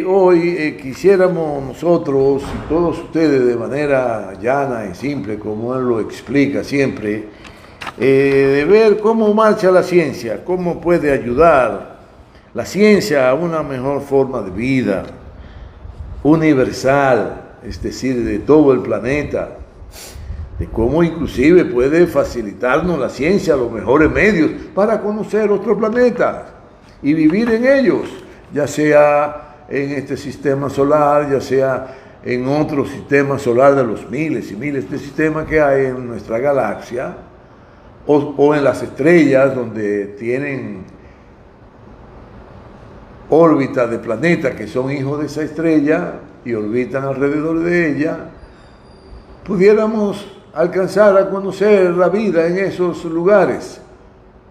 hoy quisiéramos nosotros y todos ustedes de manera llana y simple, como él lo explica siempre, de ver cómo marcha la ciencia, cómo puede ayudar la ciencia a una mejor forma de vida universal, es decir, de todo el planeta, de cómo inclusive puede facilitarnos la ciencia los mejores medios para conocer otros planetas y vivir en ellos, ya sea en este sistema solar, ya sea en otro sistema solar de los miles y miles de sistemas que hay en nuestra galaxia, o en las estrellas donde tienen órbitas de planetas que son hijos de esa estrella y orbitan alrededor de ella, pudiéramos alcanzar a conocer la vida en esos lugares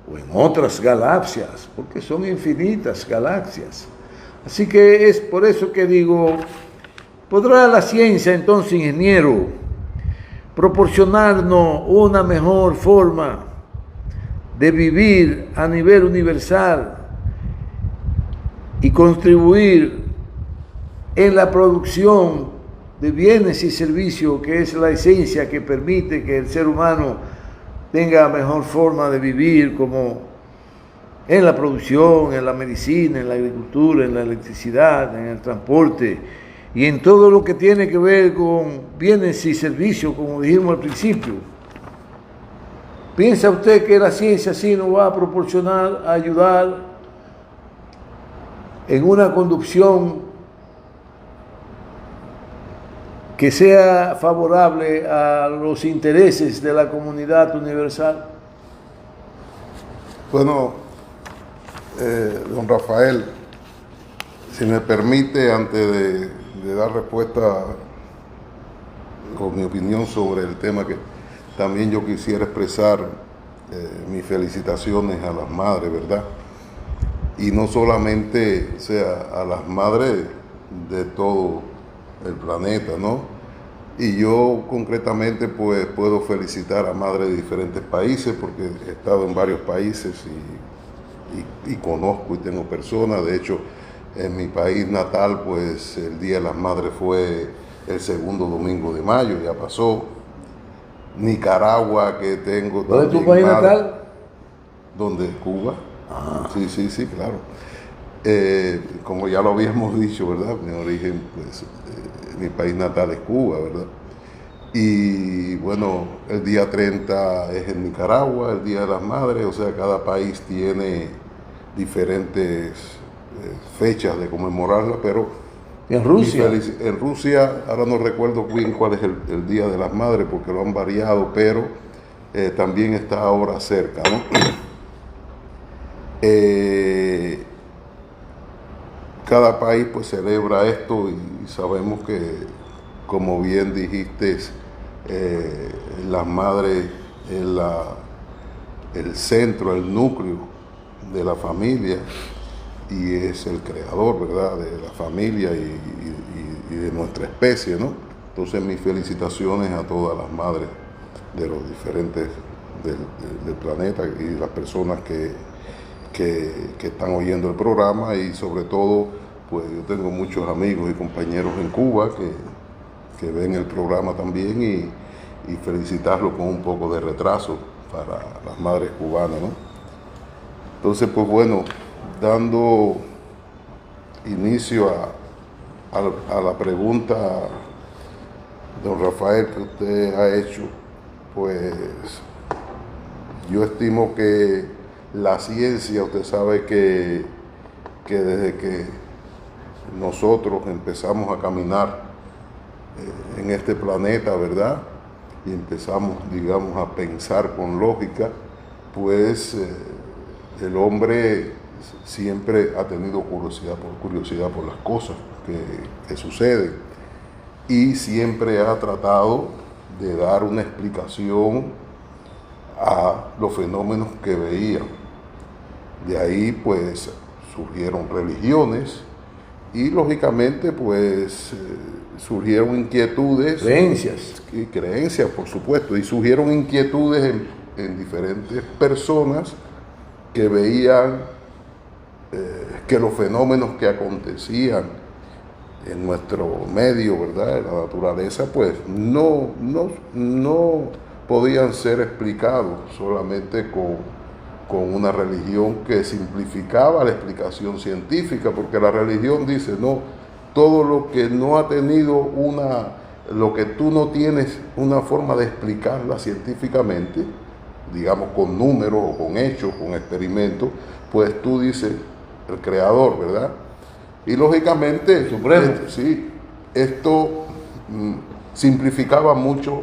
o en otras galaxias, porque son infinitas galaxias. Así que es por eso que digo, ¿podrá la ciencia entonces, ingeniero, proporcionarnos una mejor forma de vivir a nivel universal y contribuir en la producción de bienes y servicios, que es la esencia que permite que el ser humano tenga mejor forma de vivir, como en la producción, en la medicina, en la agricultura, en la electricidad, en el transporte y en todo lo que tiene que ver con bienes y servicios, como dijimos al principio? ¿Piensa usted que la ciencia sí nos va a proporcionar, a ayudar en una conducción que sea favorable a los intereses de la comunidad universal? Bueno, don Rafael, si me permite, antes de dar respuesta con mi opinión sobre el tema, que también yo quisiera expresar mis felicitaciones a las madres, ¿verdad? Y no solamente, o sea, a las madres de todo el planeta, ¿no? Y yo concretamente pues puedo felicitar a madres de diferentes países, porque he estado en varios países y conozco y tengo personas. De hecho, en mi país natal pues el Día de las Madres fue el segundo domingo de mayo, ya pasó. Nicaragua, que tengo también. ¿Dónde es tu país natal? ¿Dónde? Cuba. Ah. Sí, claro. Como ya lo habíamos dicho, ¿verdad? Mi origen, pues, mi país natal es Cuba, ¿verdad? Y bueno, el día 30 es en Nicaragua, el Día de las Madres, o sea, cada país tiene diferentes fechas de conmemorarla, pero ¿en Rusia? En Rusia, ahora no recuerdo bien cuál es el Día de las Madres, porque lo han variado, pero también está ahora cerca, ¿no? Cada país pues celebra esto y sabemos que, como bien dijiste, las madres es el centro, el núcleo de la familia y es el creador, ¿verdad?, de la familia y de nuestra especie, ¿no? Entonces mis felicitaciones a todas las madres de los diferentes del planeta y las personas que están oyendo el programa, y sobre todo pues yo tengo muchos amigos y compañeros en Cuba que ven el programa también, y felicitarlos con un poco de retraso para las madres cubanas, ¿no? Entonces pues bueno, dando inicio a la pregunta, don Rafael, que usted ha hecho, pues yo estimo que la ciencia, usted sabe que desde que nosotros empezamos a caminar en este planeta, ¿verdad?, y empezamos, digamos, a pensar con lógica, pues el hombre siempre ha tenido curiosidad por las cosas que suceden, y siempre ha tratado de dar una explicación a los fenómenos que veía. De ahí pues surgieron religiones y lógicamente pues surgieron inquietudes. Creencias, por supuesto, y surgieron inquietudes en diferentes personas que veían que los fenómenos que acontecían en nuestro medio, ¿verdad? En la naturaleza, pues no podían ser explicados solamente con una religión que simplificaba la explicación científica, porque la religión dice, no, todo lo que no ha tenido lo que tú no tienes una forma de explicarla científicamente, digamos con números o con hechos, con experimentos, pues tú dices, el creador, ¿verdad? Y lógicamente, esto simplificaba mucho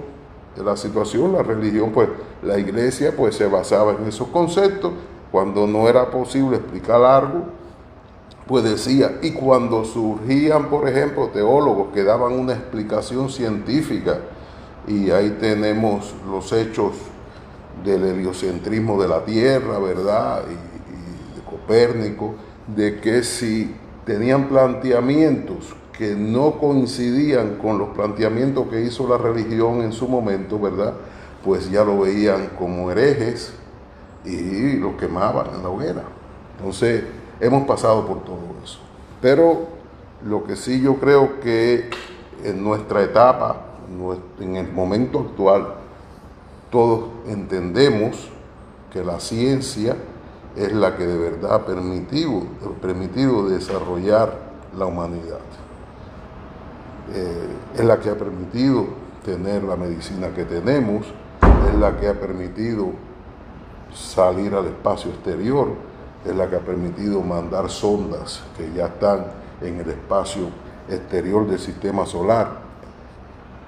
la situación. La religión, pues la iglesia pues se basaba en esos conceptos. Cuando no era posible explicar algo, pues decía, y cuando surgían, por ejemplo, teólogos que daban una explicación científica, y ahí tenemos los hechos del heliocentrismo de la Tierra, ¿verdad? Y de Copérnico, de que si tenían planteamientos que no coincidían con los planteamientos que hizo la religión en su momento, ¿verdad? Pues ya lo veían como herejes y lo quemaban en la hoguera. Entonces, hemos pasado por todo eso. Pero lo que sí yo creo que en nuestra etapa, en el momento actual, todos entendemos que la ciencia es la que de verdad ha permitido desarrollar la humanidad. Es la que ha permitido tener la medicina que tenemos, es la que ha permitido salir al espacio exterior, es la que ha permitido mandar sondas que ya están en el espacio exterior del sistema solar.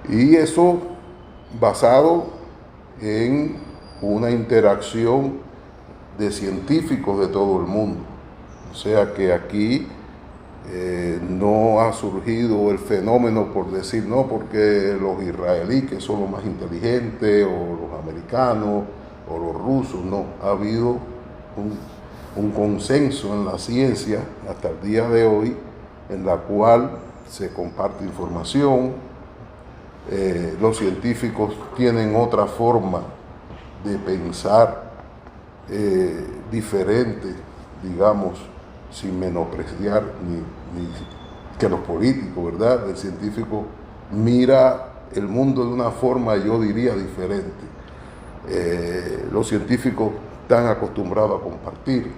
Y eso basado en una interacción de científicos de todo el mundo. O sea que aquí no ha surgido el fenómeno por decir, no, porque los israelíes que son los más inteligentes, o los americanos, o los rusos, no. Ha habido un consenso en la ciencia hasta el día de hoy, en la cual se comparte información. Los científicos tienen otra forma de pensar diferente, digamos, sin menospreciar ni que los políticos, ¿verdad? El científico mira el mundo de una forma, yo diría, diferente. Los científicos están acostumbrados a compartir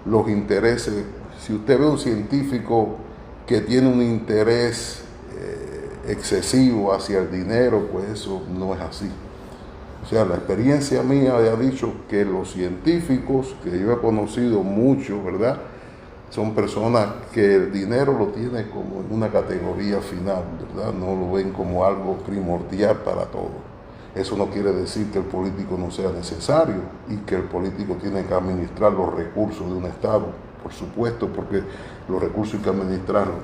los intereses. Si usted ve un científico que tiene un interés excesivo hacia el dinero, pues eso no es así. O sea, la experiencia mía ha dicho que los científicos, que yo he conocido mucho, ¿verdad?, son personas que el dinero lo tienen como en una categoría final, ¿verdad? No lo ven como algo primordial para todo. Eso no quiere decir que el político no sea necesario y que el político tiene que administrar los recursos de un Estado, por supuesto, porque los recursos hay que administrarlos.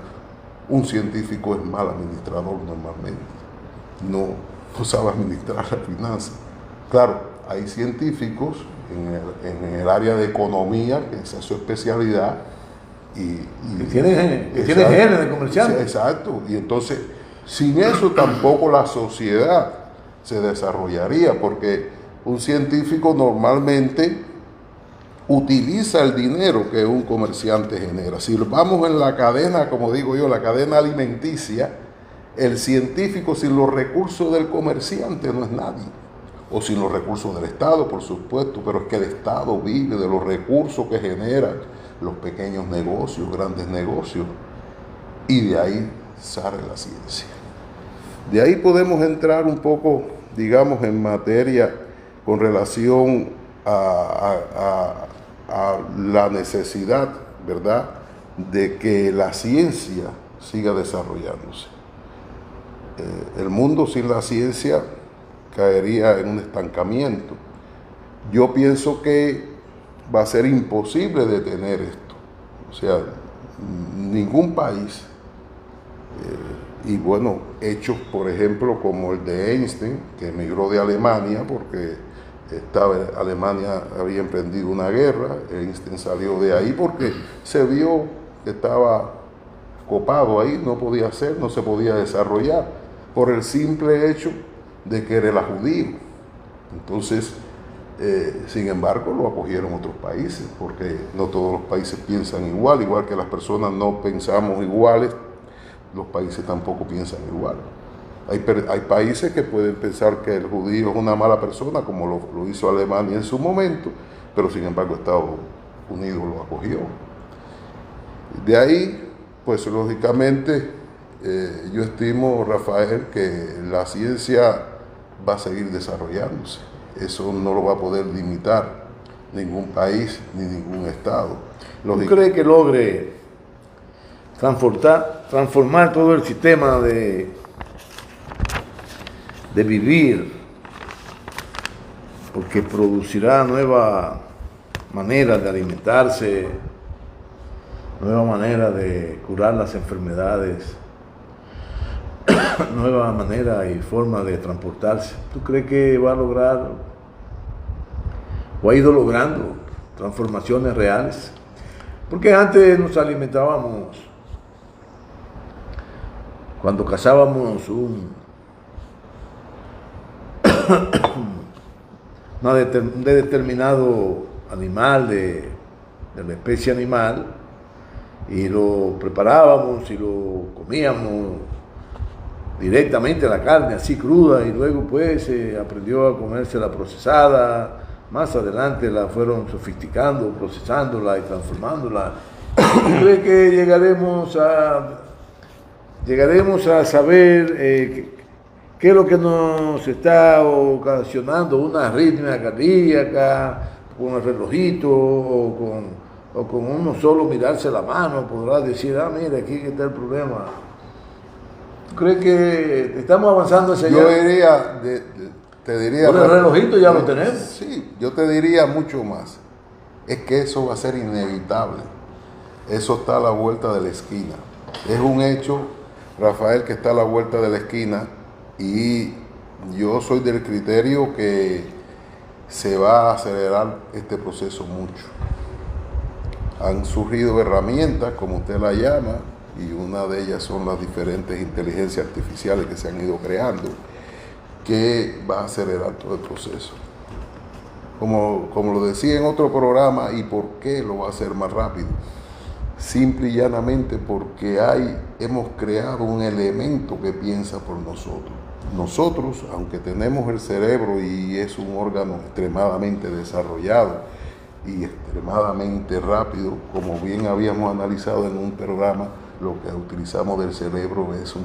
Un científico es mal administrador normalmente, no sabe administrar las finanzas. Claro, hay científicos en el área de economía, que esa es su especialidad, que tiene genes de comerciante. Exacto, y entonces sin eso tampoco la sociedad se desarrollaría, porque un científico normalmente utiliza el dinero que un comerciante genera. Si vamos en la cadena, como digo yo, la cadena alimenticia, el científico sin los recursos del comerciante no es nadie, o sin los recursos del Estado, por supuesto, pero es que el Estado vive de los recursos que generan los pequeños negocios, grandes negocios, y de ahí sale la ciencia. De ahí podemos entrar un poco, digamos, en materia con relación a la necesidad, ¿verdad?, de que la ciencia siga desarrollándose. El mundo sin la ciencia caería en un estancamiento. Yo pienso que va a ser imposible detener esto. O sea, ningún país, y bueno, hechos por ejemplo como el de Einstein, que emigró de Alemania porque Alemania había emprendido una guerra. Einstein salió de ahí porque se vio que estaba copado ahí, no podía hacer, no se podía desarrollar, por el simple hecho de que era judío. Entonces, sin embargo, lo acogieron otros países, porque no todos los países piensan igual que las personas no pensamos iguales, los países tampoco piensan igual. Hay países que pueden pensar que el judío es una mala persona, como lo hizo Alemania en su momento, pero sin embargo Estados Unidos lo acogió. De ahí, pues lógicamente, yo estimo, Rafael, que la ciencia va a seguir desarrollándose. Eso no lo va a poder limitar ningún país ni ningún estado. ¿Tú crees que logre transformar todo el sistema de vivir, porque producirá nuevas maneras de alimentarse, nueva manera de curar las enfermedades, nueva manera y forma de transportarse? ¿Tú crees que va a lograr o ha ido logrando transformaciones reales? Porque antes nos alimentábamos, cuando cazábamos un determinado animal de la especie animal, y lo preparábamos y lo comíamos directamente la carne así cruda, y luego pues se aprendió a comerse la procesada. Más adelante la fueron sofisticando, procesándola y transformándola. ¿Cree que llegaremos a saber qué es lo que nos está ocasionando una arritmia cardíaca con el relojito o con uno solo mirarse la mano? Podrá decir, mira, aquí está el problema. ¿Tú crees que estamos avanzando hacia allá? Yo diría, te diría... Con el relojito ya lo tenemos. Sí, yo te diría mucho más. Es que eso va a ser inevitable. Eso está a la vuelta de la esquina. Es un hecho, Rafael, que está a la vuelta de la esquina, y yo soy del criterio que se va a acelerar este proceso mucho. Han surgido herramientas, como usted la llama, y una de ellas son las diferentes inteligencias artificiales que se han ido creando, que va a acelerar todo el proceso. Como lo decía en otro programa, ¿y por qué lo va a hacer más rápido? Simple y llanamente porque hemos creado un elemento que piensa por nosotros. Nosotros, aunque tenemos el cerebro y es un órgano extremadamente desarrollado y extremadamente rápido, como bien habíamos analizado en un programa, lo que utilizamos del cerebro es 1%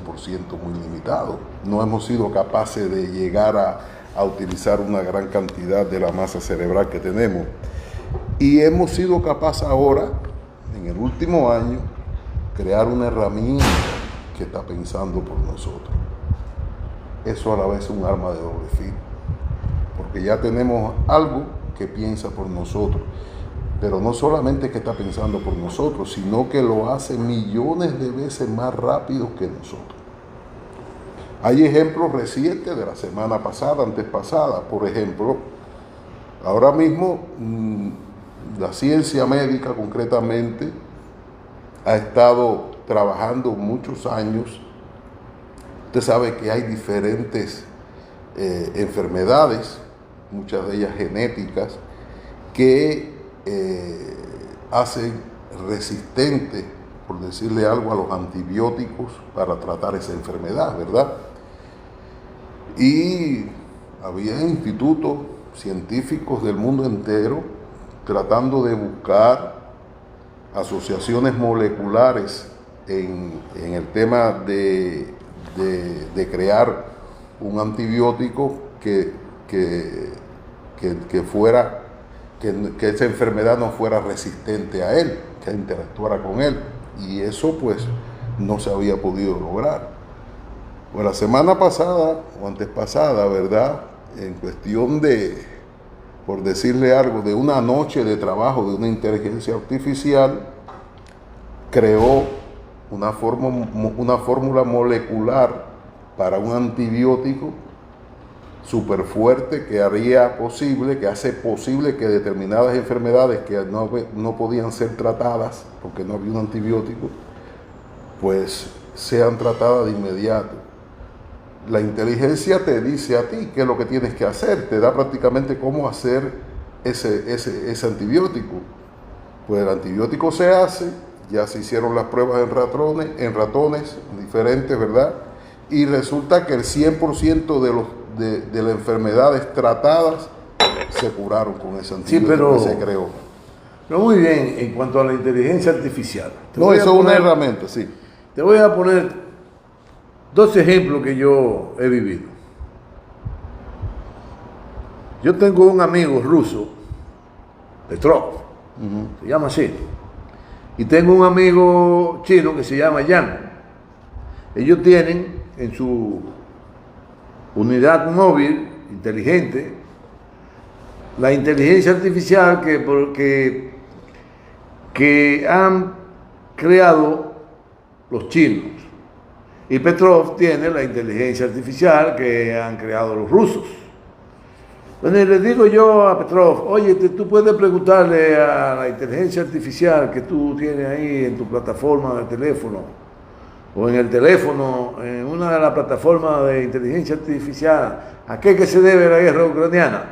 muy limitado. No hemos sido capaces de llegar a utilizar una gran cantidad de la masa cerebral que tenemos. Y hemos sido capaces ahora, en el último año, crear una herramienta que está pensando por nosotros. Eso a la vez es un arma de doble filo, porque ya tenemos algo que piensa por nosotros, pero no solamente que está pensando por nosotros, sino que lo hace millones de veces más rápido que nosotros. Hay ejemplos recientes de la semana pasada, antes pasada. Por ejemplo, ahora mismo la ciencia médica concretamente ha estado trabajando muchos años. Usted sabe que hay diferentes enfermedades, muchas de ellas genéticas, que hacen resistente, por decirle algo, a los antibióticos para tratar esa enfermedad, ¿verdad? Y había institutos científicos del mundo entero tratando de buscar asociaciones moleculares en el tema de crear un antibiótico que esa enfermedad no fuera resistente a él, que interactuara con él. Y eso pues no se había podido lograr. Pues la semana pasada o antes pasada, ¿verdad? En cuestión de, por decirle algo, de una noche de trabajo de una inteligencia artificial, creó una fórmula molecular para un antibiótico súper fuerte que hace posible que determinadas enfermedades que no podían ser tratadas porque no había un antibiótico, pues sean tratadas de inmediato. La inteligencia te dice a ti qué es lo que tienes que hacer, te da prácticamente cómo hacer ese antibiótico. Pues el antibiótico se hace, ya se hicieron las pruebas en ratones diferentes, ¿verdad? Y resulta que el 100% de las enfermedades tratadas se curaron con ese antibiótico que se creó. Pero muy bien, en cuanto a la inteligencia artificial. No, eso es una herramienta, sí. Te voy a poner 2 ejemplos que yo he vivido. Yo tengo un amigo ruso, Petrov, se llama así, y tengo un amigo chino que se llama Yan. Ellos tienen en su unidad móvil inteligente la inteligencia artificial que han creado los chinos, y Petrov tiene la inteligencia artificial que han creado los rusos. Bueno, y le digo yo a Petrov, oye, tú puedes preguntarle a la inteligencia artificial que tú tienes ahí en tu plataforma de teléfono, o en el teléfono, en una de las plataformas de inteligencia artificial, ¿a qué que se debe la guerra ucraniana?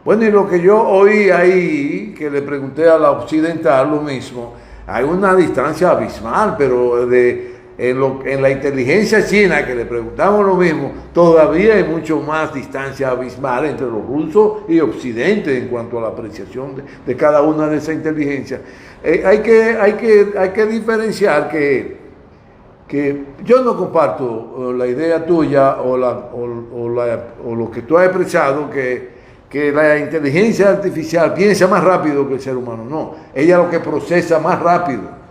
Bueno, y lo que yo oí ahí, que le pregunté a la occidental lo mismo, hay una distancia abismal, pero en la inteligencia china, que le preguntamos lo mismo, todavía hay mucho más distancia abismal entre los rusos y Occidente en cuanto a la apreciación de cada una de esas inteligencias. Hay que diferenciar que yo no comparto la idea tuya o lo que tú has expresado, que la inteligencia artificial piensa más rápido que el ser humano. No, ella lo que procesa más rápido.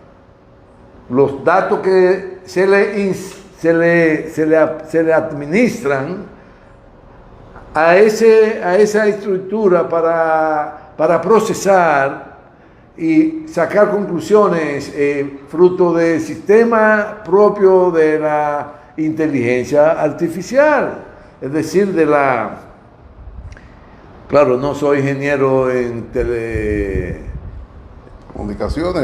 Los datos que se le administran a esa estructura para procesar y sacar conclusiones fruto del sistema propio de la inteligencia artificial, es decir, claro, no soy ingeniero en comunicaciones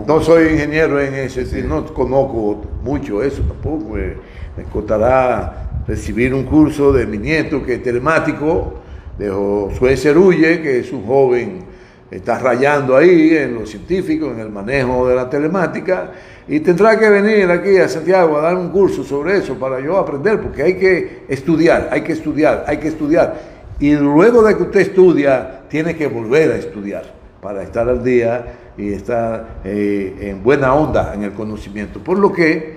no soy ingeniero en ese, sí. No conozco mucho eso tampoco. Me costará recibir un curso de mi nieto que es telemático, de Josué Cerulle, que es un joven, está rayando ahí en lo científico, en el manejo de la telemática, y tendrá que venir aquí a Santiago a dar un curso sobre eso para yo aprender, porque hay que estudiar. Y luego de que usted estudia, tiene que volver a estudiar para estar al día y estar en buena onda en el conocimiento. Por lo que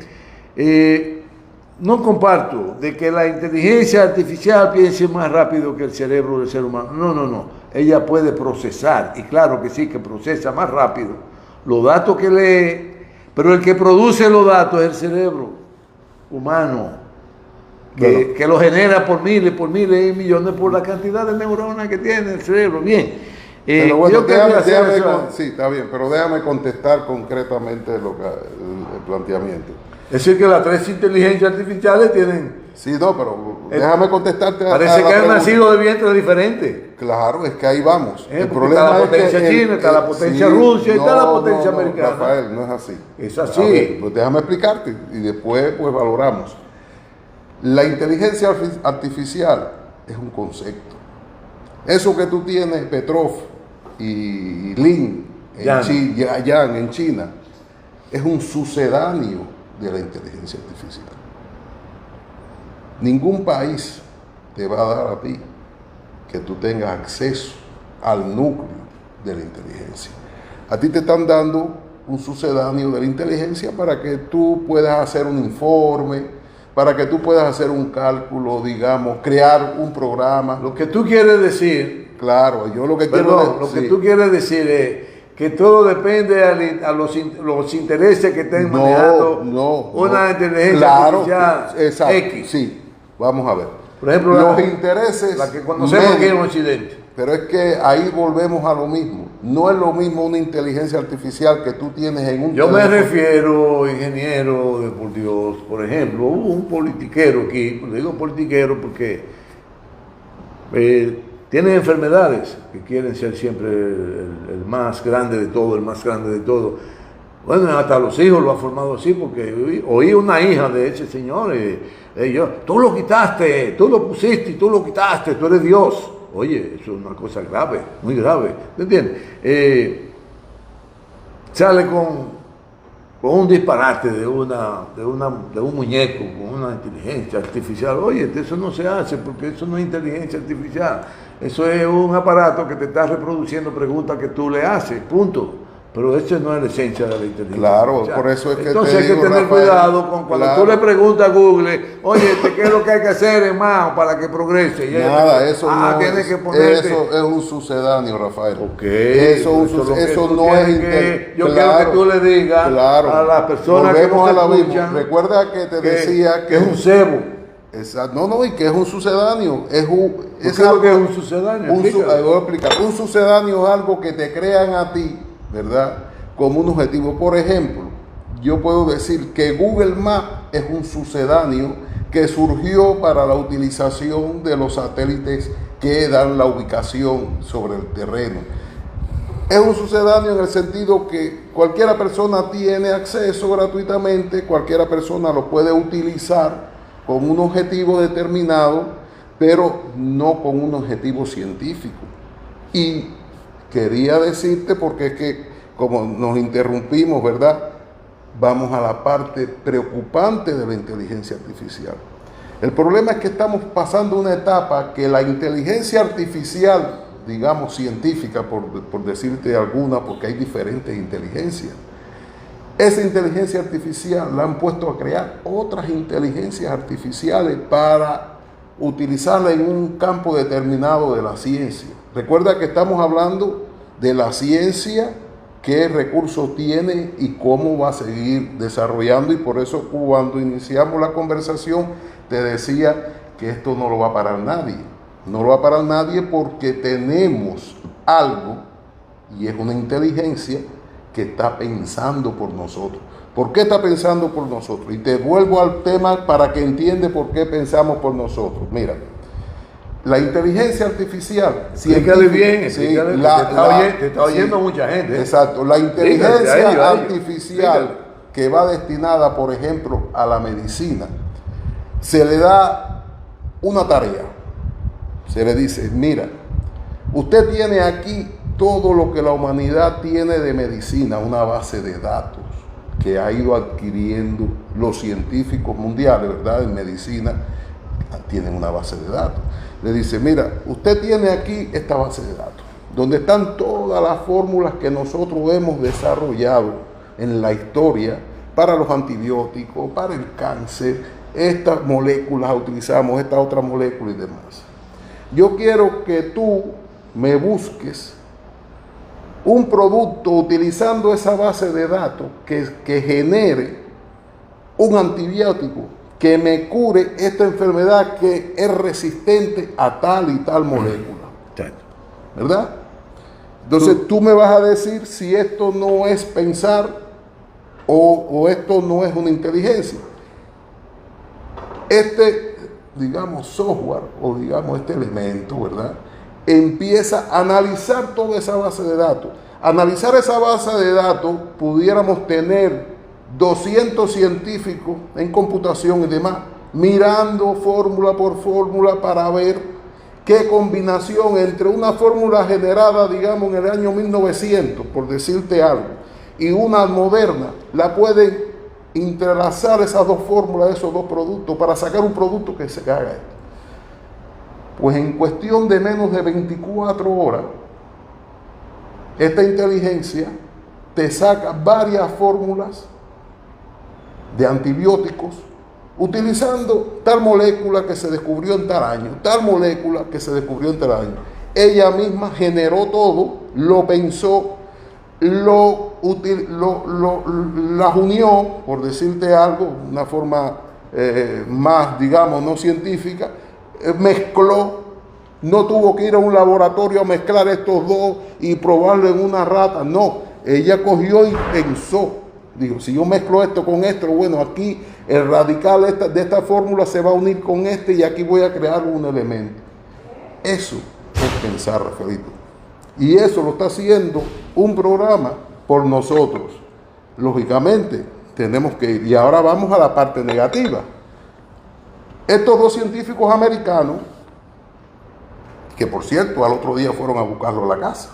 no comparto de que la inteligencia artificial piense más rápido que el cerebro del ser humano. No. Ella puede procesar, y claro que sí, que procesa más rápido los datos que lee, pero el que produce los datos es el cerebro humano, que lo genera por miles y millones por la cantidad de neuronas que tiene el cerebro. Bien. Pero bueno, sí, está bien, pero déjame contestar concretamente el planteamiento. Es decir, que las 3 inteligencias artificiales tienen... Sí, no, pero déjame contestarte. Parece que han nacido de vientres diferentes. Claro, es que ahí vamos. El problema está la potencia china, está la potencia rusa y está la potencia americana. Rafael, no es así. Es así. Ver, pues déjame explicarte y después pues valoramos. La inteligencia artificial es un concepto. Eso que tú tienes, Petrov y Lin, Yan en China, es un sucedáneo de la inteligencia artificial. Ningún país te va a dar a ti que tú tengas acceso al núcleo de la inteligencia. A ti te están dando un sucedáneo de la inteligencia para que tú puedas hacer un informe, para que tú puedas hacer un cálculo, digamos, crear un programa. Lo que tú quieres decir... Claro, yo lo que tú quieres decir es que todo depende a los intereses que estén manejando una inteligencia artificial X. Sí, vamos a ver. Por ejemplo, los intereses... La que conocemos aquí en Occidente. Pero es que ahí volvemos a lo mismo. No es lo mismo una inteligencia artificial que tú tienes en un Yo teléfono. Me refiero, ingeniero de por Dios, por ejemplo, hubo un politiquero aquí, le digo politiquero porque tiene enfermedades que quieren ser siempre el más grande de todo, el más grande de todo. Bueno, hasta los hijos lo ha formado así, porque oí una hija de ese señor, tú lo quitaste, tú lo pusiste y tú lo quitaste, tú eres Dios. Oye, eso es una cosa grave, muy grave, ¿me entiendes? Sale con un disparate de un muñeco, con una inteligencia artificial. Oye, eso no se hace porque eso no es inteligencia artificial. Eso es un aparato que te está reproduciendo preguntas que tú le haces, punto. Pero esa no es la esencia de la inteligencia. Claro, artificial. por eso es que entonces te hay que digo, tener Rafael, cuidado con cuando claro, tú le preguntas a Google, oye, ¿qué es lo que hay que hacer, hermano, para que progrese? Y nada, eso no tienes es, que ponerte. eso es un sucedáneo, Rafael. Ok, Eso no es yo quiero que tú le digas a las personas que volvemos nos a la misma. escuchan, Recuerda que te decía que es un cebo. No, y que es un sucedáneo. Es algo que es un sucedáneo. Voy a explicar. Un sucedáneo es algo que te crean a ti, ¿verdad? Como un objetivo. Por ejemplo, yo puedo decir que Google Maps es un sucedáneo que surgió para la utilización de los satélites que dan la ubicación sobre el terreno. Es un sucedáneo en el sentido que cualquiera persona tiene acceso gratuitamente, cualquiera persona lo puede utilizar con un objetivo determinado, pero no con un objetivo científico. Y quería decirte, porque es que como nos interrumpimos, ¿verdad? Vamos a la parte preocupante de la inteligencia artificial. El problema es que estamos pasando una etapa que la inteligencia artificial, digamos científica, por decirte alguna, porque hay diferentes inteligencias, esa inteligencia artificial la han puesto a crear otras inteligencias artificiales para utilizarla en un campo determinado de la ciencia. Recuerda que estamos hablando de la ciencia, qué recursos tiene y cómo va a seguir desarrollando, y por eso cuando iniciamos la conversación te decía que esto no lo va a parar nadie. No lo va a parar nadie porque tenemos algo, y es una inteligencia que está pensando por nosotros. ¿Por qué está pensando por nosotros? Y te vuelvo al tema para que entiendas por qué pensamos por nosotros. Mira, la inteligencia artificial... Explícale bien, sí, te está oyendo mucha gente. Exacto, la inteligencia artificial que va destinada, por ejemplo, a la medicina, se le da una tarea. Se le dice, mira, usted tiene aquí todo lo que la humanidad tiene de medicina, una base de datos que ha ido adquiriendo los científicos mundiales, ¿verdad? En medicina tienen una base de datos. Le dice, mira, usted tiene aquí esta base de datos, donde están todas las fórmulas que nosotros hemos desarrollado en la historia para los antibióticos, para el cáncer, estas moléculas utilizamos, esta otra molécula y demás. Yo quiero que tú me busques un producto utilizando esa base de datos que genere un antibiótico que me cure esta enfermedad que es resistente a tal y tal molécula. ¿Verdad? Entonces tú me vas a decir si esto no es pensar o esto no es una inteligencia. Digamos, software o digamos este elemento, ¿verdad? Empieza a analizar toda esa base de datos. Analizar esa base de datos, pudiéramos tener 200 científicos en computación y demás, mirando fórmula por fórmula para ver qué combinación entre una fórmula generada, digamos, en el año 1900, por decirte algo, y una moderna, la pueden entrelazar esas dos fórmulas, esos dos productos, para sacar un producto que se haga esto. Pues en cuestión de menos de 24 horas, esta inteligencia te saca varias fórmulas de antibióticos utilizando tal molécula que se descubrió en tal año, tal molécula que se descubrió en tal año. Ella misma generó todo, lo pensó, las unió, por decirte algo, una forma más, digamos, no científica, mezcló, no tuvo que ir a un laboratorio a mezclar estos dos y probarlo en una rata, no, ella cogió y pensó, digo, si yo mezclo esto con esto, bueno, aquí el radical de esta fórmula se va a unir con este y aquí voy a crear un elemento. Eso es pensar, Rafaelito. Y eso lo está haciendo un programa por nosotros. Lógicamente, tenemos que ir. Y ahora vamos a la parte negativa. Estos dos científicos americanos, que por cierto al otro día fueron a buscarlo a la casa,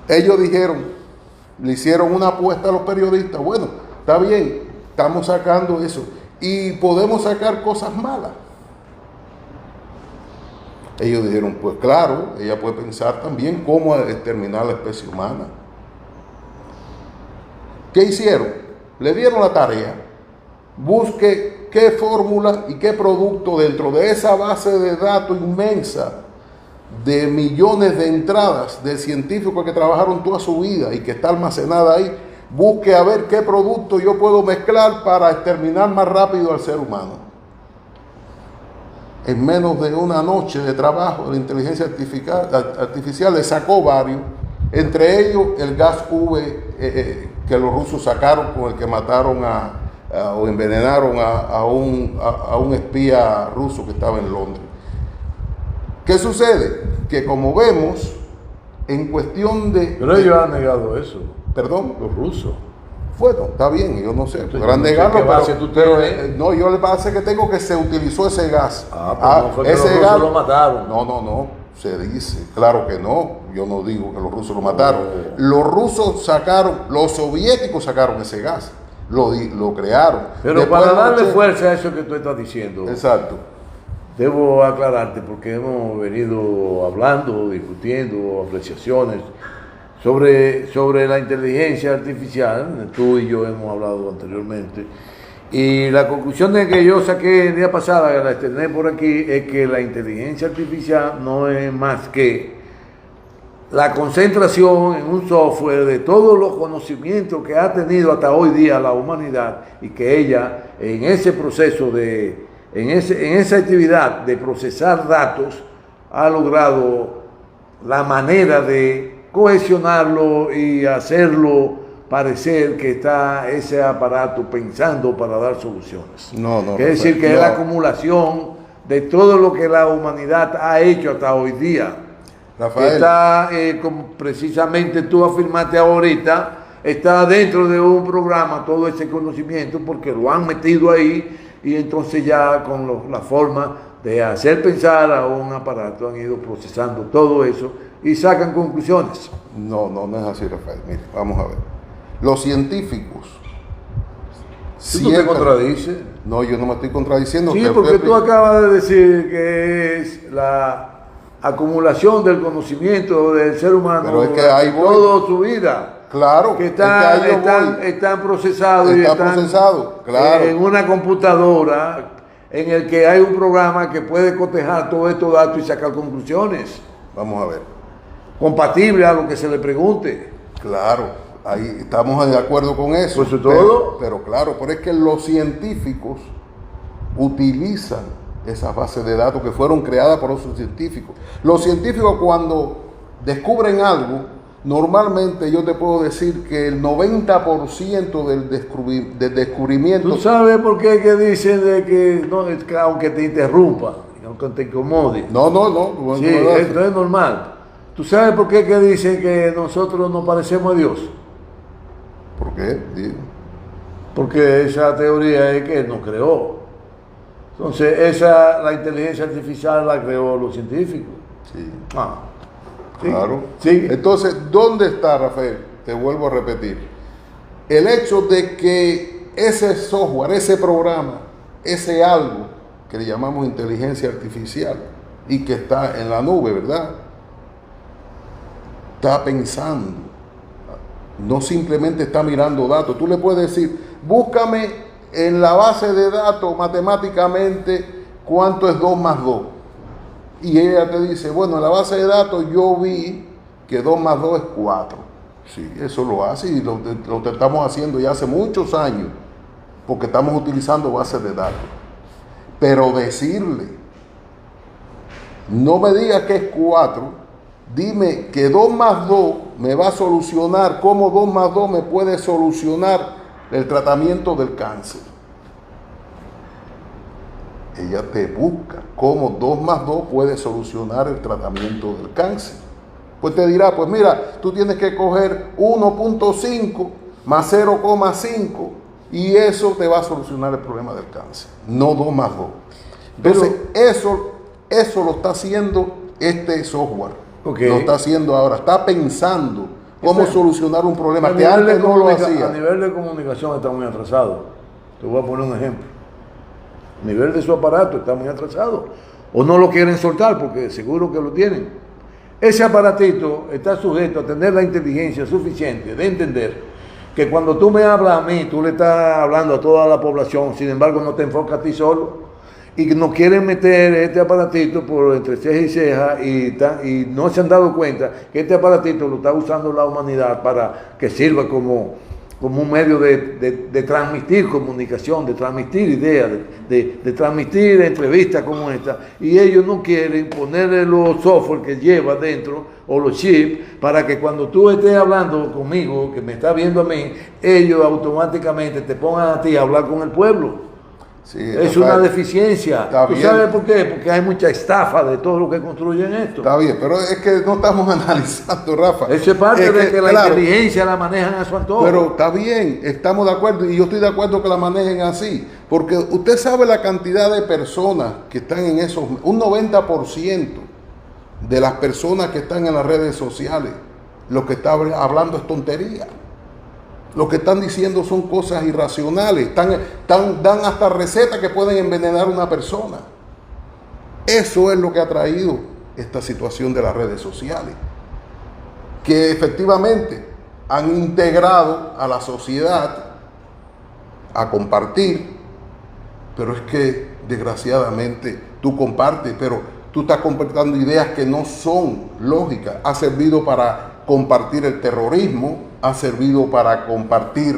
ellos dijeron, le hicieron una apuesta a los periodistas. Bueno, está bien, estamos sacando eso. Y podemos sacar cosas malas. Ellos dijeron, pues claro, ella puede pensar también cómo exterminar la especie humana. ¿Qué hicieron? Le dieron la tarea. Busque qué fórmula y qué producto dentro de esa base de datos inmensa de millones de entradas de científicos que trabajaron toda su vida y que está almacenada ahí. Busque a ver qué producto yo puedo mezclar para exterminar más rápido al ser humano. En menos de una noche de trabajo, la inteligencia artificial le sacó varios, entre ellos el gas V que los rusos sacaron, con el que mataron o envenenaron a un espía ruso que estaba en Londres. ¿Qué sucede? Que como vemos, en cuestión de... Pero ellos han negado eso. ¿Perdón? Los rusos. Bueno, está bien, yo no sé, podrán no sé negarlo, qué base tú tienes. no, yo le parece que tengo que se utilizó ese gas. Pero no fue que ese los rusos gas lo mataron. No, se dice, claro que no, yo no digo que los rusos lo mataron. Los rusos sacaron, los soviéticos sacaron ese gas, lo crearon. Pero después para darle fuerza a eso que tú estás diciendo, exacto. debo aclararte porque hemos venido hablando, discutiendo, apreciaciones sobre la inteligencia artificial. Tú y yo hemos hablado anteriormente, y la conclusión de que yo saqué el día pasado, que la externé por aquí, es que la inteligencia artificial no es más que la concentración en un software de todos los conocimientos que ha tenido hasta hoy día la humanidad, y que ella en ese proceso en esa actividad de procesar datos ha logrado la manera de cohesionarlo y hacerlo parecer que está ese aparato pensando para dar soluciones. Es decir, que es la acumulación de todo lo que la humanidad ha hecho hasta hoy día. Rafael, que está, como precisamente tú afirmaste ahorita, está dentro de un programa todo ese conocimiento, porque lo han metido ahí, y entonces ya con la forma de hacer pensar a un aparato han ido procesando todo eso y sacan conclusiones. No es así, Rafael. Mire, vamos a ver. Los científicos... ¿Tú te contradices? No, yo no me estoy contradiciendo. Sí, porque tú acabas de decir que es la acumulación del conocimiento del ser humano, pero es que ahí voy. toda su vida. Claro, que están procesados y están procesado, claro, en una computadora en el que hay un programa que puede cotejar todos estos datos y sacar conclusiones. Vamos a ver. Compatible a lo que se le pregunte. Claro, ahí estamos de acuerdo con eso. Pues eso es todo. Pero claro, pero es que los científicos utilizan esas bases de datos que fueron creadas por esos científicos. Los científicos, cuando descubren algo, normalmente yo te puedo decir que el 90% del descubrimiento... ¿Tú sabes por qué que dicen de que, no, es que aunque te interrumpa, aunque te incomode? No. Sí, esto es normal. ¿Tú sabes por qué que dicen que nosotros nos parecemos a Dios? ¿Por qué? Digo. Porque esa teoría es que Él nos creó. Entonces, la inteligencia artificial la creó los científicos. Sí. ¿Sí? Claro. Sí. Entonces, ¿dónde está, Rafael? Te vuelvo a repetir. El hecho de que ese software, ese programa, ese algo que le llamamos inteligencia artificial y que está en la nube, ¿verdad? Está pensando. No simplemente está mirando datos. Tú le puedes decir, búscame en la base de datos matemáticamente cuánto es 2 más 2. Y ella te dice, bueno, en la base de datos yo vi que 2 más 2 es 4. Sí, eso lo hace, y lo estamos haciendo ya hace muchos años, porque estamos utilizando bases de datos. Pero decirle, no me digas que es 4, dime que 2 más 2 me va a solucionar, cómo 2 más 2 me puede solucionar el tratamiento del cáncer. Ella te busca cómo 2 más 2 puede solucionar el tratamiento del cáncer. Pues te dirá, pues mira, tú tienes que coger 1.5 más 0,5 y eso te va a solucionar el problema del cáncer, no 2 más 2. Entonces, eso lo está haciendo este software. Okay. Lo está haciendo ahora, está pensando cómo solucionar un problema que antes no lo hacía. A nivel de comunicación está muy atrasado. Te voy a poner un ejemplo. A nivel de su aparato está muy atrasado. O no lo quieren soltar porque seguro que lo tienen. Ese aparatito está sujeto a tener la inteligencia suficiente de entender que cuando tú me hablas a mí, tú le estás hablando a toda la población, sin embargo no te enfocas a ti solo, y que no quieren meter este aparatito por entre ceja y ceja, y no se han dado cuenta que este aparatito lo está usando la humanidad para que sirva como un medio de transmitir comunicación, de transmitir ideas, de transmitir entrevistas como esta, y ellos no quieren ponerle los software que lleva dentro, o los chips, para que cuando tú estés hablando conmigo, que me estás viendo a mí, ellos automáticamente te pongan a ti a hablar con el pueblo. Sí, es una deficiencia. ¿Tú sabes por qué? Porque hay mucha estafa de todo lo que construyen esto. Está bien, pero es que no estamos analizando, Rafa. Eso es parte de que la inteligencia la manejan a su antojo. Pero está bien, estamos de acuerdo, y yo estoy de acuerdo que la manejen así, porque usted sabe la cantidad de personas que están en esos, un 90% de las personas que están en las redes sociales, lo que está hablando es tontería. Lo que están diciendo son cosas irracionales, dan hasta recetas que pueden envenenar a una persona. Eso es lo que ha traído esta situación de las redes sociales, que efectivamente han integrado a la sociedad a compartir, pero es que desgraciadamente tú compartes, pero tú estás compartiendo ideas que no son lógicas. Ha servido para compartir el terrorismo, ha servido para compartir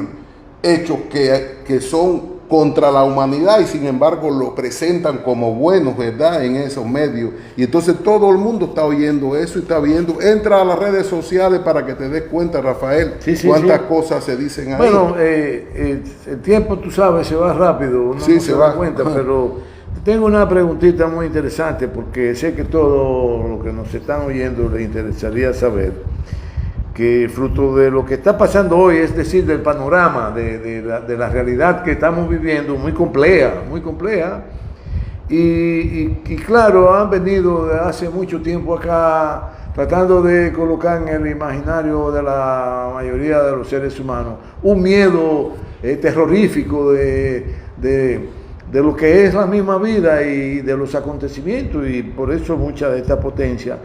hechos que son contra la humanidad y sin embargo lo presentan como buenos, ¿verdad? En esos medios. Y entonces todo el mundo está oyendo eso y está viendo. Entra a las redes sociales para que te des cuenta, Rafael, cuántas cosas se dicen ahí. Bueno, el tiempo, tú sabes, se va rápido, uno no se da cuenta, pero tengo una preguntita muy interesante porque sé que todo lo que nos están oyendo les interesaría saber que fruto de lo que está pasando hoy, es decir, del panorama, de la realidad que estamos viviendo, muy compleja, y claro, han venido de hace mucho tiempo acá tratando de colocar en el imaginario de la mayoría de los seres humanos un miedo terrorífico de lo que es la misma vida y de los acontecimientos, y por eso muchas de estas potencias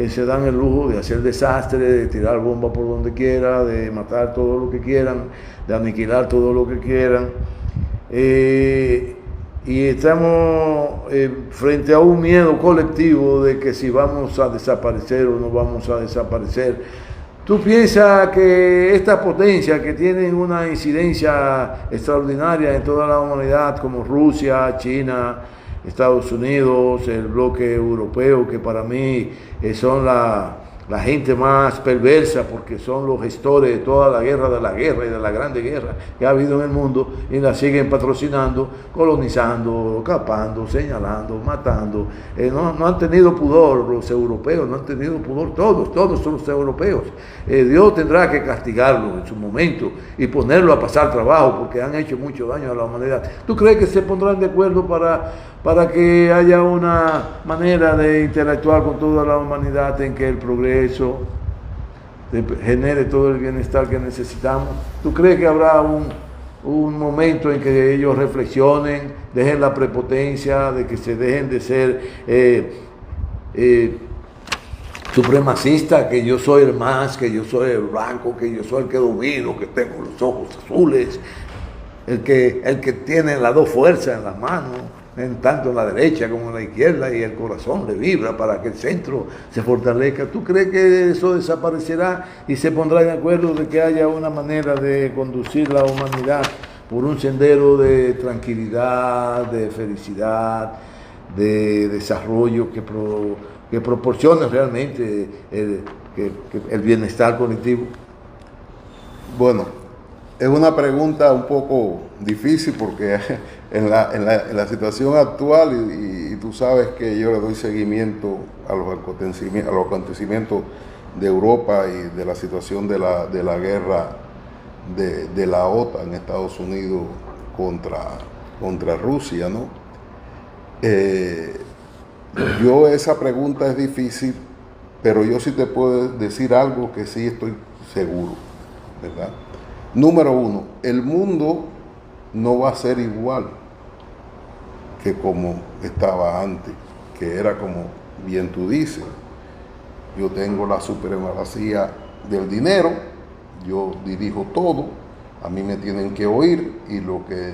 se dan el lujo de hacer desastres, de tirar bombas por donde quiera, de matar todo lo que quieran, de aniquilar todo lo que quieran. Y estamos frente a un miedo colectivo de que si vamos a desaparecer o no vamos a desaparecer. ¿Tú piensas que estas potencias que tienen una incidencia extraordinaria en toda la humanidad, como Rusia, China, Estados Unidos, el bloque europeo, que para mí son la gente más perversa porque son los gestores de toda la guerra y de la grande guerra que ha habido en el mundo, y la siguen patrocinando, colonizando, capando, señalando, matando? No han tenido pudor los europeos, no han tenido pudor todos son los europeos. Dios tendrá que castigarlos en su momento y ponerlo a pasar trabajo porque han hecho mucho daño a la humanidad. ¿Tú crees que se pondrán de acuerdo para que haya una manera de interactuar con toda la humanidad en que el progreso genere todo el bienestar que necesitamos? ¿Tú crees que habrá un momento en que ellos reflexionen, dejen la prepotencia, de que se dejen de ser supremacistas, que yo soy el más, que yo soy el blanco, que yo soy el que domino, que tengo los ojos azules, el que tiene las dos fuerzas en las manos, tanto en la derecha como en la izquierda, y el corazón le vibra para que el centro se fortalezca? ¿Tú crees que eso desaparecerá y se pondrá de acuerdo de que haya una manera de conducir la humanidad por un sendero de tranquilidad, de felicidad, de desarrollo que proporcione realmente el bienestar colectivo? Bueno, es una pregunta un poco difícil porque en la situación actual, y tú sabes que yo le doy seguimiento a los acontecimientos de Europa y de la situación de la guerra de la OTAN, Estados Unidos contra Rusia, ¿no? Esa pregunta es difícil, pero yo sí te puedo decir algo que sí estoy seguro, ¿verdad? Número uno, el mundo no va a ser igual que como estaba antes, que era como bien tú dices, yo tengo la supremacía del dinero, yo dirijo todo, a mí me tienen que oír y lo que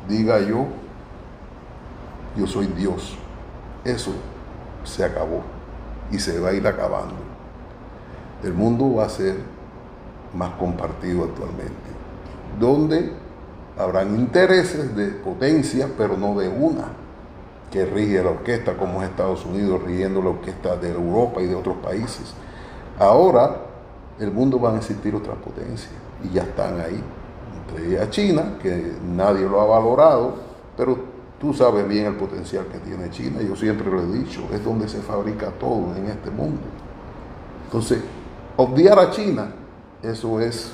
diga yo soy Dios. Eso se acabó y se va a ir acabando. El mundo va a ser más compartido actualmente, donde habrán intereses de potencia, pero no de una que rige la orquesta, como es Estados Unidos rigiendo la orquesta de Europa y de otros países. Ahora el mundo va a existir otras potencias y ya están ahí. Entre ellas China, que nadie lo ha valorado, pero tú sabes bien el potencial que tiene China. Yo siempre lo he dicho, es donde se fabrica todo en este mundo. Entonces, obviar a China, eso es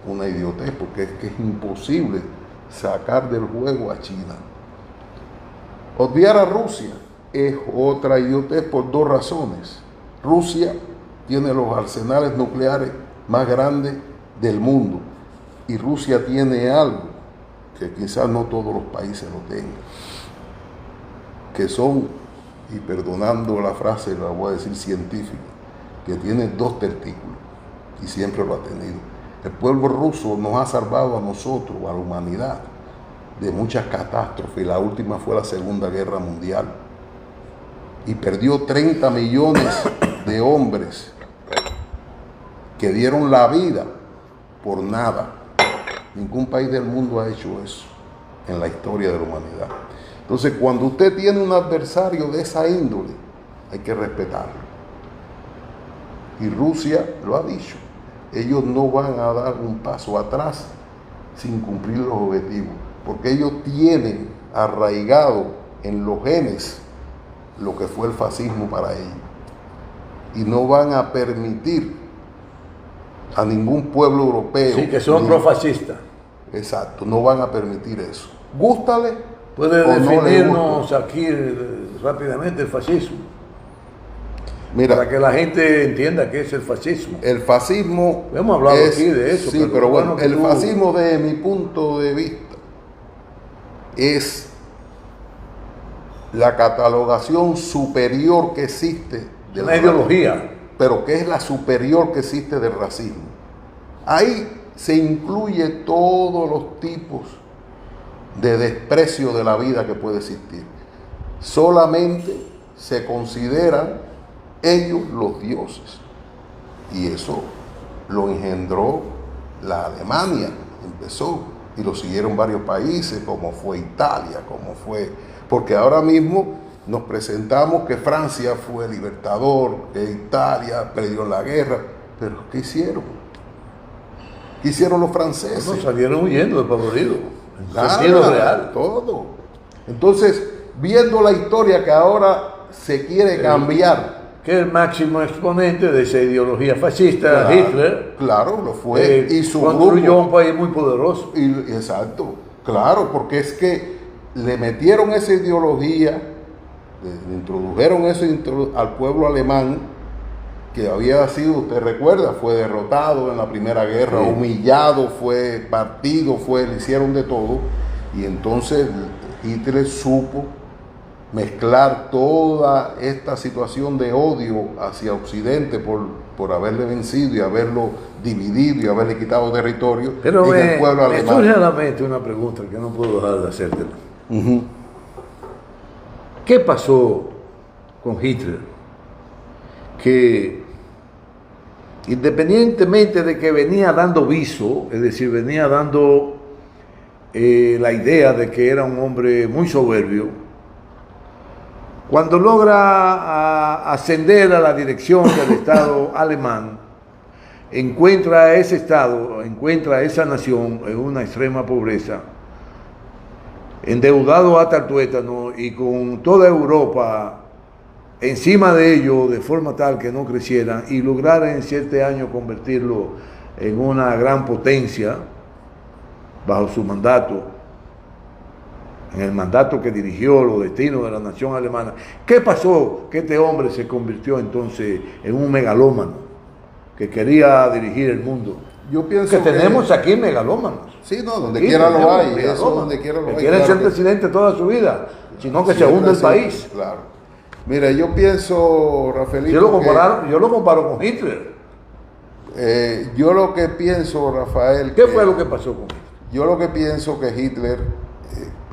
una idiotez, porque es que es imposible sacar del juego a China. Obviar a Rusia es otra idiotez por dos razones. Rusia tiene los arsenales nucleares más grandes del mundo y Rusia tiene algo que quizás no todos los países lo tengan, que son, y perdonando la frase, la voy a decir científica, que tiene dos testículos y siempre lo ha tenido. El pueblo ruso nos ha salvado a nosotros, a la humanidad, de muchas catástrofes. La última fue la Segunda Guerra Mundial y perdió 30 millones de hombres que dieron la vida por nada. Ningún país del mundo ha hecho eso en la historia de la humanidad. Entonces, cuando usted tiene un adversario de esa índole, hay que respetarlo. Y Rusia lo ha dicho. Ellos no van a dar un paso atrás sin cumplir los objetivos, porque ellos tienen arraigado en los genes lo que fue el fascismo para ellos. Y no van a permitir a ningún pueblo europeo. Sí, que son profascistas. Exacto, no van a permitir eso. Gústale. ¿Puede o definirnos aquí rápidamente el fascismo? Mira, para que la gente entienda qué es el fascismo. El fascismo. Hemos hablado aquí de eso. Sí, pero bueno, el fascismo, desde mi punto de vista, es la catalogación superior que existe de la ideología, pero que es la superior que existe del racismo. Ahí se incluye todos los tipos de desprecio de la vida que puede existir. Solamente se consideran ellos los dioses. Y eso lo engendró la Alemania, empezó, y lo siguieron varios países, como fue Italia, porque ahora mismo nos presentamos que Francia fue libertador, que Italia perdió la guerra, pero ¿qué hicieron? ¿Qué hicieron los franceses? No, salieron huyendo de Pavorido, en sentido real. Todo. Entonces, viendo la historia que ahora se quiere cambiar, que el máximo exponente de esa ideología fascista, claro, Hitler, claro, lo fue, y su construyó un país muy poderoso. Exacto, claro, porque es que le metieron esa ideología, le introdujeron eso al pueblo alemán, que había sido, usted recuerda, fue derrotado en la Primera Guerra, sí, humillado, fue partido, le hicieron de todo, y entonces Hitler supo mezclar toda esta situación de odio hacia Occidente por haberle vencido y haberlo dividido y haberle quitado territorio. Pero el pueblo alemán. Me surge a la mente una pregunta que no puedo dejar de hacértela. ¿Qué pasó con Hitler? Que independientemente de que venía dando viso, es decir, venía dando la idea de que era un hombre muy soberbio, cuando logra ascender a la dirección del Estado alemán, encuentra ese Estado, encuentra esa nación en una extrema pobreza, endeudado hasta el tuétano y con toda Europa encima de ello de forma tal que no crecieran, y lograr en 7 años convertirlo en una gran potencia bajo su mandato, en el mandato que dirigió los destinos de la nación alemana. ¿Qué pasó? Que este hombre se convirtió entonces en un megalómano. que quería dirigir el mundo. Yo pienso que tenemos aquí megalómanos. Sí, no, donde Aquí quiera lo hay, megalómanos, eso donde quiera lo que hay. quieren Claro ser presidente toda su vida, sino que se siempre hunde el sí, país. Claro. Mira, yo pienso, Rafaelito, Yo lo comparo con Hitler. Yo lo que pienso, Rafael... ¿Qué fue lo que pasó con Hitler? Yo lo que pienso que Hitler,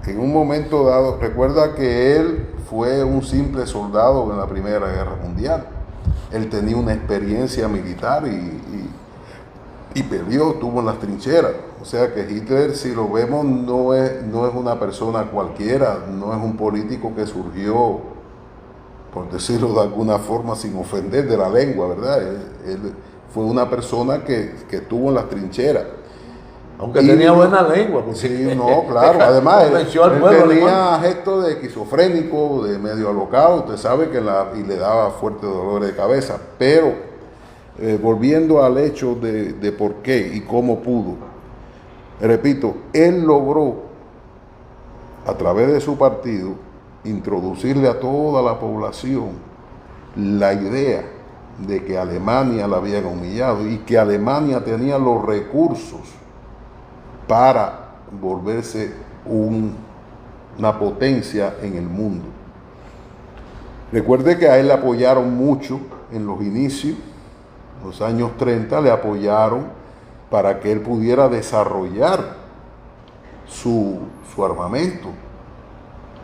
en un momento dado, recuerda que él fue un simple soldado en la Primera Guerra Mundial. Él tenía una experiencia militar y peleó, estuvo en las trincheras. O sea que Hitler, si lo vemos, no es una persona cualquiera, no es un político que surgió, por decirlo de alguna forma, sin ofender de la lengua, ¿verdad? Él fue una persona que estuvo en las trincheras. Aunque tenía buena lengua. Sí, no, claro. Además, él tenía alemán. gestos de esquizofrénico, de medio alocado, usted sabe que y le daba fuertes dolores de cabeza. Pero, volviendo al hecho de por qué y cómo pudo, repito, él logró, a través de su partido, introducirle a toda la población la idea de que Alemania la habían humillado y que Alemania tenía los recursos para volverse una potencia en el mundo. Recuerde que a él le apoyaron mucho en los inicios, los años 30, le apoyaron para que él pudiera desarrollar su armamento.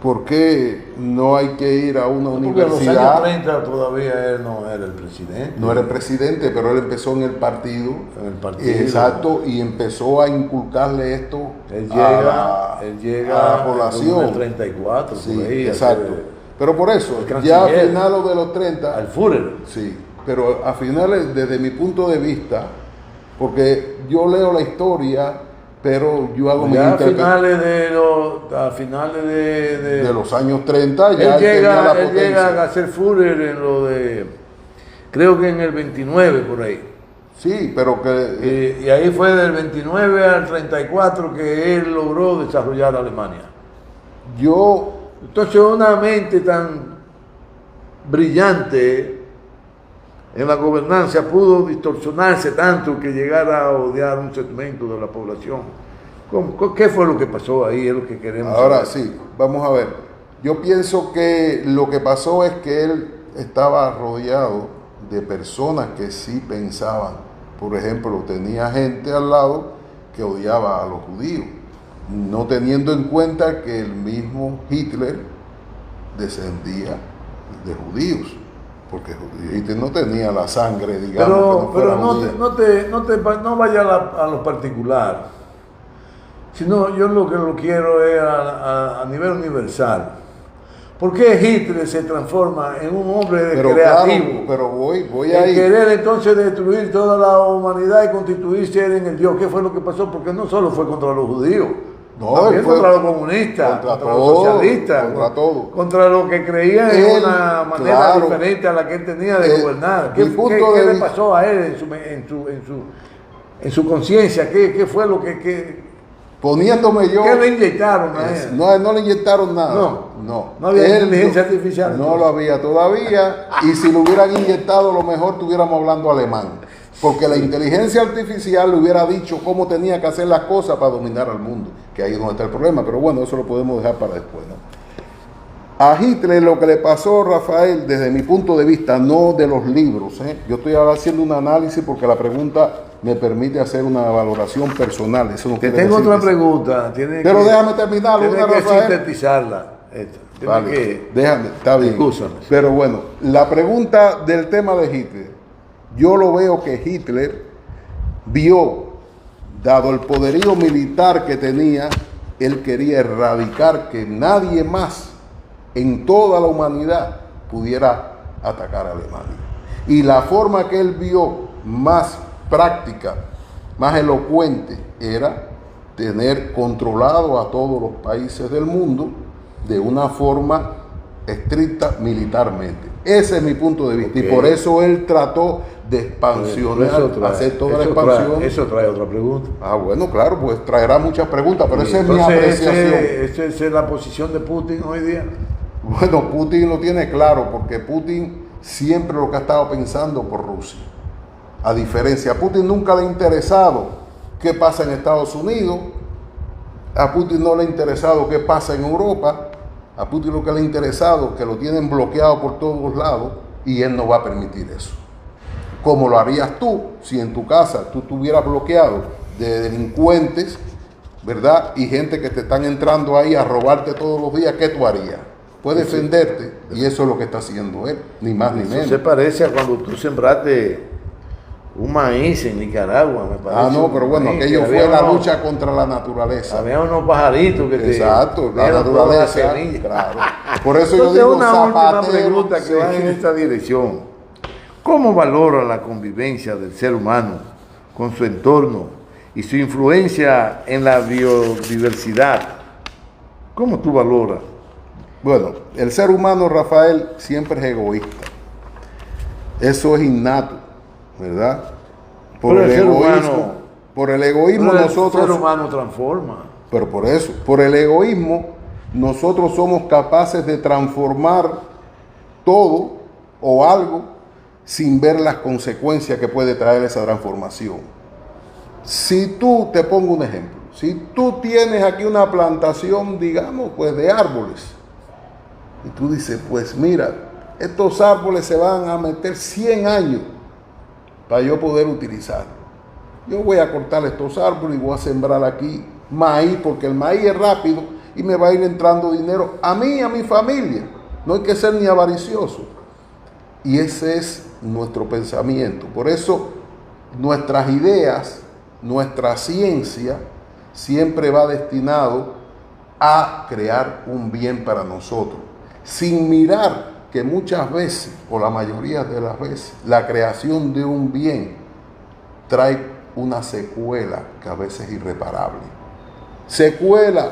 ¿Por qué no hay que ir a una universidad? Porque en los años 30 todavía él no era el presidente. No era el presidente, pero él empezó en el partido. En el partido. Exacto, y empezó a inculcarle esto a la población. En el 34, sí, por ahí. Exacto. Pero por eso, ya a finales de los 30... Al Führer. Sí, pero a finales, desde mi punto de vista, porque yo leo la historia... pero yo hago mi interpretación. A finales de los años 30 ya él llega a ser Führer en lo de, creo que en el 29 por ahí. Sí, pero que... Y ahí fue del 29 al 34 que él logró desarrollar Alemania. Entonces una mente tan brillante en la gobernanza pudo distorsionarse tanto que llegara a odiar un segmento de la población. ¿Qué fue lo que pasó ahí? Es lo que queremos Ahora saber. Sí, vamos a ver. Yo pienso que lo que pasó es que él estaba rodeado de personas que sí pensaban. Por ejemplo, tenía gente al lado que odiaba a los judíos, no teniendo en cuenta que el mismo Hitler descendía de judíos. Porque Hitler no tenía la sangre, digamos. No vaya a lo particular, sino yo lo que lo quiero es a nivel universal. ¿Por qué Hitler se transforma en un hombre creativo? Claro, pero voy ahí. Querer entonces destruir toda la humanidad y constituirse en el Dios. ¿Qué fue lo que pasó? Porque no solo fue contra los judíos. No, también contra los comunistas, contra los socialistas, contra los que creían en una manera diferente a la que él tenía de gobernar. ¿Qué le pasó a él en su conciencia? ¿Qué fue lo que poniéndome yo? ¿Qué le inyectaron a él? No le inyectaron nada. No había inteligencia artificial. No lo había todavía. Y si lo hubieran inyectado, a lo mejor estuviéramos hablando alemán. Porque la inteligencia artificial le hubiera dicho cómo tenía que hacer las cosas para dominar al mundo, que ahí es donde está el problema, pero bueno, eso lo podemos dejar para después, ¿no? A Hitler lo que le pasó, Rafael, desde mi punto de vista, no de los libros, yo estoy ahora haciendo un análisis porque la pregunta me permite hacer una valoración personal. Eso no tengo otra pregunta. Pero déjame terminar. Tiene que sintetizarla. Vale, déjame, está bien. Excúsame. Pero bueno, la pregunta del tema de Hitler. Yo lo veo que Hitler vio, dado el poderío militar que tenía, él quería erradicar que nadie más en toda la humanidad pudiera atacar a Alemania. Y la forma que él vio más práctica, más elocuente, era tener controlado a todos los países del mundo de una forma estricta militarmente. Ese es mi punto de vista. Okay. Y por eso él trató de expansionar, hacer toda la expansión. Eso trae otra pregunta. Bueno, claro, pues traerá muchas preguntas, pero esa es mi apreciación. ¿Esa es la posición de Putin hoy día? Bueno, Putin lo tiene claro, porque Putin siempre lo que ha estado pensando por Rusia. A diferencia, a Putin nunca le ha interesado qué pasa en Estados Unidos, a Putin no le ha interesado qué pasa en Europa, a Putin lo que le ha interesado es que lo tienen bloqueado por todos lados y él no va a permitir eso. Como lo harías tú si en tu casa tú estuvieras bloqueado de delincuentes, ¿verdad? Y gente que te están entrando ahí a robarte todos los días, ¿qué tú harías? Puedes defenderte y eso es lo que está haciendo él, ni más ni menos. Eso se parece a cuando tú sembraste un maíz en Nicaragua, me parece. Ah, no, pero bueno, aquello fue la lucha contra la naturaleza. Había unos pajaritos que Exacto, la naturaleza. Claro. Por eso entonces, yo digo una última Zapatero, pregunta que va en esta dirección. ¿Cómo valora la convivencia del ser humano con su entorno y su influencia en la biodiversidad? ¿Cómo tú valoras? Bueno, el ser humano, Rafael, siempre es egoísta. Eso es innato, ¿verdad? Por el egoísmo nosotros... El ser humano transforma. Pero por eso, por el egoísmo, nosotros somos capaces de transformar todo o algo sin ver las consecuencias que puede traer esa transformación. Si tú, te pongo un ejemplo, si tú tienes aquí una plantación, digamos, pues de árboles, y tú dices, pues mira, estos árboles se van a meter 100 años para yo poder utilizarlos. Yo voy a cortar estos árboles y voy a sembrar aquí maíz, porque el maíz es rápido y me va a ir entrando dinero a mí y a mi familia. No hay que ser ni avaricioso. Y ese es nuestro pensamiento. Por eso nuestras ideas, nuestra ciencia, siempre va destinado a crear un bien para nosotros, sin mirar que muchas veces, o la mayoría de las veces, la creación de un bien trae una secuela que a veces es irreparable. Secuela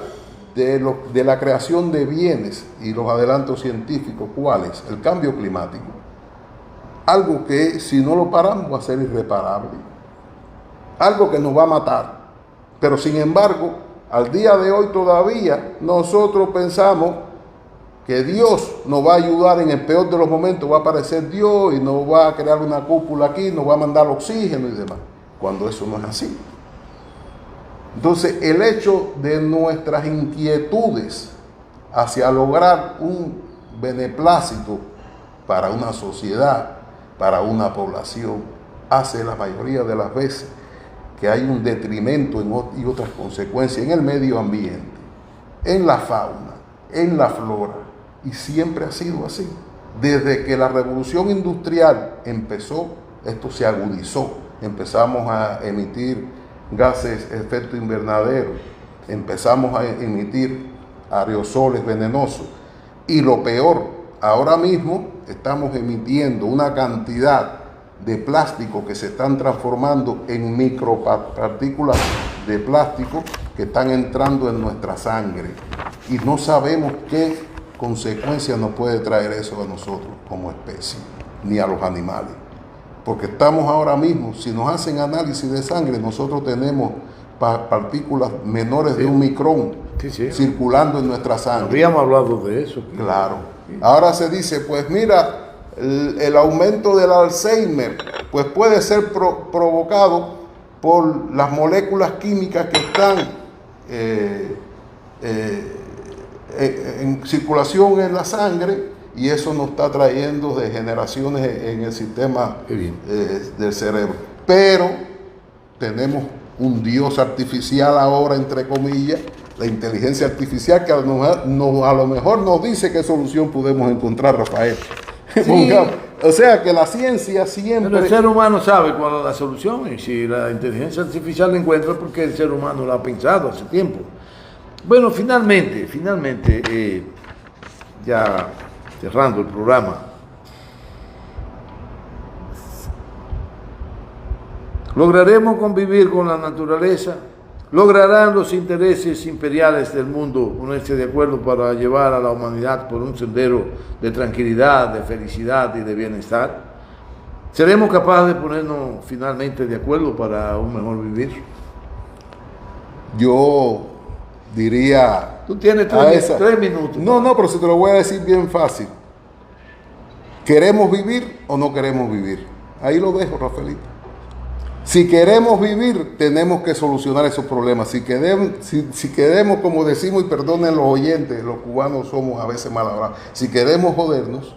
de la creación de bienes y los adelantos científicos. ¿Cuál es? El cambio climático. Algo que si no lo paramos va a ser irreparable. Algo que nos va a matar. Pero sin embargo, al día de hoy todavía nosotros pensamos que Dios nos va a ayudar en el peor de los momentos, va a aparecer Dios y nos va a crear una cúpula aquí, nos va a mandar oxígeno y demás, cuando eso no es así. Entonces, el hecho de nuestras inquietudes hacia lograr un beneplácito para una sociedad, para una población, hace la mayoría de las veces que hay un detrimento y otras consecuencias en el medio ambiente, en la fauna, en la flora, y siempre ha sido así. Desde que la revolución industrial empezó, esto se agudizó, empezamos a emitir gases de efecto invernadero, empezamos a emitir aerosoles venenosos, y lo peor, ahora mismo estamos emitiendo una cantidad de plástico que se están transformando en micropartículas de plástico que están entrando en nuestra sangre y no sabemos qué consecuencias nos puede traer eso a nosotros como especie, ni a los animales, porque estamos ahora mismo, si nos hacen análisis de sangre, nosotros tenemos partículas menores de un micrón circulando en nuestra sangre. Habíamos hablado de eso. Claro. Ahora se dice, pues mira, el aumento del Alzheimer pues puede ser provocado por las moléculas químicas que están en circulación en la sangre, y eso nos está trayendo degeneraciones en el sistema del cerebro. Pero tenemos un Dios artificial ahora, entre comillas, la inteligencia artificial, que a lo mejor nos dice qué solución podemos encontrar, Rafael. Sí. O sea que la ciencia siempre... Pero el ser humano sabe cuál es la solución, y si la inteligencia artificial la encuentra, porque el ser humano la ha pensado hace tiempo. Bueno, finalmente, ya cerrando el programa, ¿lograremos convivir con la naturaleza? ¿Lograrán los intereses imperiales del mundo ponerse de acuerdo para llevar a la humanidad por un sendero de tranquilidad, de felicidad y de bienestar? ¿Seremos capaces de ponernos finalmente de acuerdo para un mejor vivir? Yo diría... Tú tienes 3 minutos. No, pero se te lo voy a decir bien fácil. ¿Queremos vivir o no queremos vivir? Ahí lo dejo, Rafaelito. Si queremos vivir, tenemos que solucionar esos problemas. Si queremos, como decimos, y perdonen los oyentes, los cubanos somos a veces mal hablados, si queremos jodernos,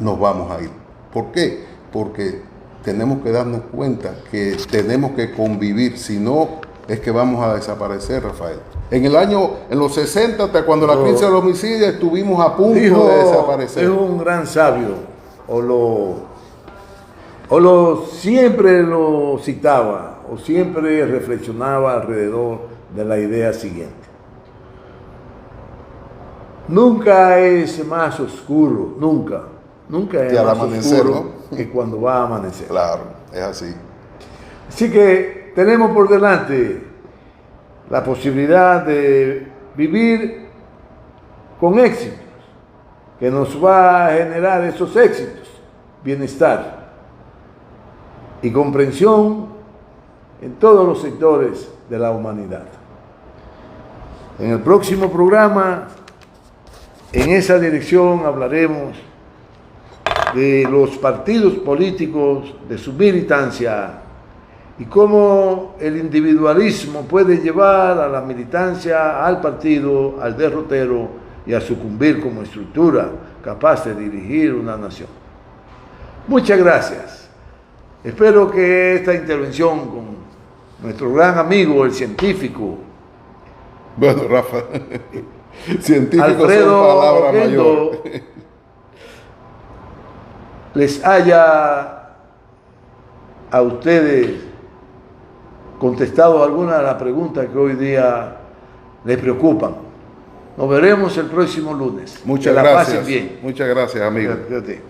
nos vamos a ir. ¿Por qué? Porque tenemos que darnos cuenta que tenemos que convivir, si no es que vamos a desaparecer, Rafael. En los 60, hasta cuando la crisis del homicidio, estuvimos a punto de desaparecer. Es un gran sabio, siempre lo citaba, o siempre reflexionaba alrededor de la idea siguiente. Nunca es más oscuro, nunca es más oscuro, ¿no?, que cuando va a amanecer. Claro, es así. Así que tenemos por delante la posibilidad de vivir con éxitos, que nos va a generar esos éxitos, bienestar y comprensión en todos los sectores de la humanidad. En el próximo programa, en esa dirección, hablaremos de los partidos políticos, de su militancia y cómo el individualismo puede llevar a la militancia, al partido, al derrotero y a sucumbir como estructura capaz de dirigir una nación. Muchas gracias. Espero que esta intervención con nuestro gran amigo, el científico, bueno, Rafa, científico Alfredo son palabra Oquendo, mayor, les haya a ustedes contestado alguna de las preguntas que hoy día les preocupan. Nos veremos el próximo lunes. Muchas que la gracias. pasen bien. Muchas gracias, amigo. Fíjate.